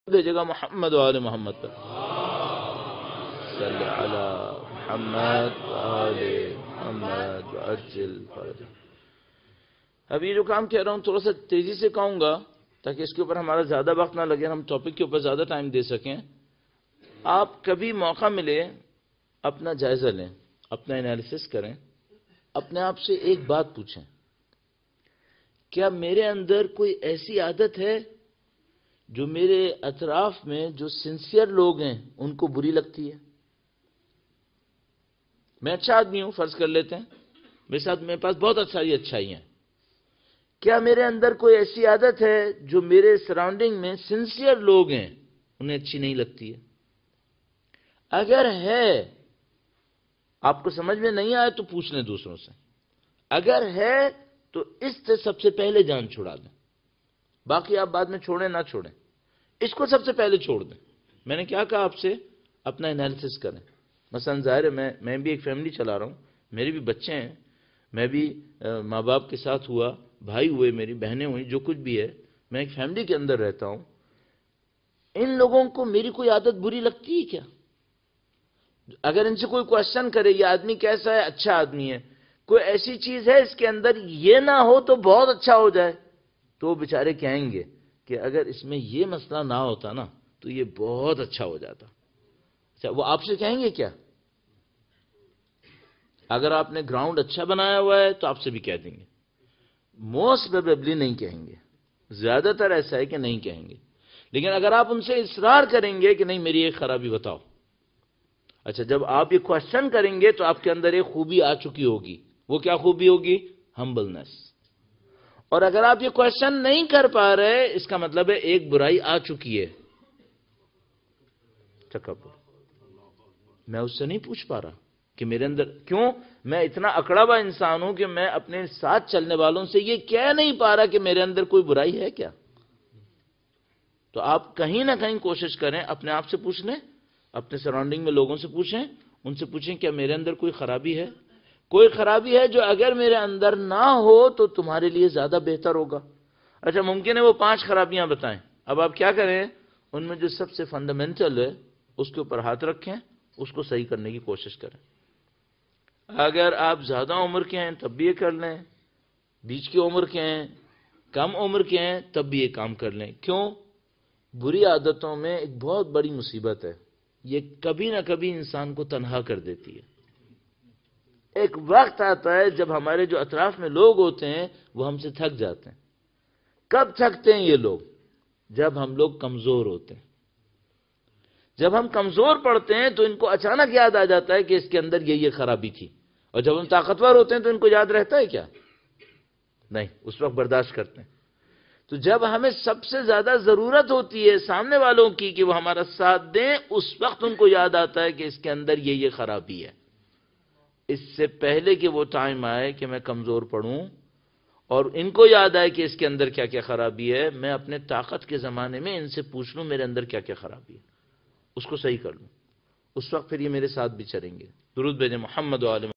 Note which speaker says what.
Speaker 1: بھیجے گا محمد و آل محمد پر صلی علی محمد و آل محمد وعجل فرجہ۔ اب یہ جو کام کہہ رہا ہوں تھوڑا سا تیزی سے کہوں گا تاکہ اس کے اوپر ہمارا زیادہ وقت نہ لگے، ہم ٹاپک کے اوپر زیادہ ٹائم دے سکیں۔ آپ کبھی موقع ملے اپنا جائزہ لیں، اپنا انالیسس کریں، اپنے آپ سے ایک بات پوچھیں، کیا میرے اندر کوئی ایسی عادت ہے جو میرے اطراف میں جو سنسیئر لوگ ہیں ان کو بری لگتی ہے؟ میں اچھا آدمی ہوں، فرض کر لیتے ہیں، میرے پاس بہت ساری اچھائی ہیں، کیا میرے اندر کوئی ایسی عادت ہے جو میرے سراؤنڈنگ میں سنسیئر لوگ ہیں انہیں اچھی نہیں لگتی ہے؟ اگر ہے، آپ کو سمجھ میں نہیں آئے تو پوچھ لیں دوسروں سے، اگر ہے تو اس سے سب سے پہلے جان چھڑا دیں، باقی آپ بعد میں چھوڑیں نہ چھوڑیں، اس کو سب سے پہلے چھوڑ دیں۔ میں نے کیا کہا آپ سے؟ اپنا انالیسس کریں۔ مثلا ظاہر ہے میں بھی ایک فیملی چلا رہا ہوں، میرے بھی بچے ہیں، میں بھی ماں باپ کے ساتھ ہوا، بھائی ہوئے، میری بہنیں ہوئی، جو کچھ بھی ہے، میں ایک فیملی کے اندر رہتا ہوں۔ ان لوگوں کو میری کوئی عادت بری لگتی ہے کیا؟ اگر ان سے کوئی کوشچن کرے یہ آدمی کیسا ہے، اچھا آدمی ہے، کوئی ایسی چیز ہے اس کے اندر یہ نہ ہو تو بہت اچھا ہو جائے، تو وہ بیچارے کہیں گے کہ اگر اس میں یہ مسئلہ نہ ہوتا نا تو یہ بہت اچھا ہو جاتا۔ اچھا، وہ آپ سے کہیں گے کیا؟ اگر آپ نے گراؤنڈ اچھا بنایا ہوا ہے تو آپ سے بھی کہہ دیں گے، موسٹ پروبیبلی نہیں کہیں گے، زیادہ تر ایسا ہے کہ نہیں کہیں گے۔ لیکن اگر آپ ان سے اصرار کریں گے کہ نہیں میری ایک خرابی بتاؤ، اچھا جب آپ یہ کوشچن کریں گے تو آپ کے اندر ایک خوبی آ چکی ہوگی، وہ کیا خوبی ہوگی؟ ہمبلنس۔ اور اگر آپ یہ کوشچن نہیں کر پا رہے اس کا مطلب ہے ایک برائی آ چکی ہے، تکبر۔ میں اس سے نہیں پوچھ پا رہا کہ میرے اندر کیوں، میں اتنا اکڑا ہوا انسان ہوں کہ میں اپنے ساتھ چلنے والوں سے یہ کہہ نہیں پا رہا کہ میرے اندر کوئی برائی ہے کیا؟ تو آپ کہیں نہ کہیں کوشش کریں، اپنے آپ سے پوچھ لیں، اپنے سراؤنڈنگ میں لوگوں سے پوچھیں، ان سے پوچھیں کیا میرے اندر کوئی خرابی ہے؟ کوئی خرابی ہے جو اگر میرے اندر نہ ہو تو تمہارے لیے زیادہ بہتر ہوگا۔ اچھا ممکن ہے وہ 5 خرابیاں بتائیں، اب آپ کیا کریں؟ ان میں جو سب سے فنڈامنٹل ہے اس کے اوپر ہاتھ رکھیں، اس کو صحیح کرنے کی کوشش کریں۔ اگر آپ زیادہ عمر کے ہیں تب بھی یہ کر لیں، بیچ کی عمر کے ہیں، کم عمر کے ہیں تب بھی یہ کام کر لیں۔ کیوں؟ بری عادتوں میں ایک بہت بڑی مصیبت ہے، یہ کبھی نہ کبھی انسان کو تنہا کر دیتی ہے۔ ایک وقت آتا ہے جب ہمارے جو اطراف میں لوگ ہوتے ہیں وہ ہم سے تھک جاتے ہیں۔ کب تھکتے ہیں یہ لوگ؟ جب ہم لوگ کمزور ہوتے ہیں۔ جب ہم کمزور پڑتے ہیں تو ان کو اچانک یاد آ جاتا ہے کہ اس کے اندر یہ خرابی تھی، اور جب ہم طاقتور ہوتے ہیں تو ان کو یاد رہتا ہے کیا؟ نہیں، اس وقت برداشت کرتے ہیں۔ تو جب ہمیں سب سے زیادہ ضرورت ہوتی ہے سامنے والوں کی کہ وہ ہمارا ساتھ دیں، اس وقت ان کو یاد آتا ہے کہ اس کے اندر یہ خرابی ہے۔ اس سے پہلے کہ وہ ٹائم آئے کہ میں کمزور پڑوں اور ان کو یاد آئے کہ اس کے اندر کیا کیا خرابی ہے، میں اپنے طاقت کے زمانے میں ان سے پوچھ لوں میرے اندر کیا کیا خرابی ہے، اس کو صحیح کر لوں، اس وقت پھر یہ میرے ساتھ بھی چلیں گے۔ درود بھیجیں محمد و آل محمد۔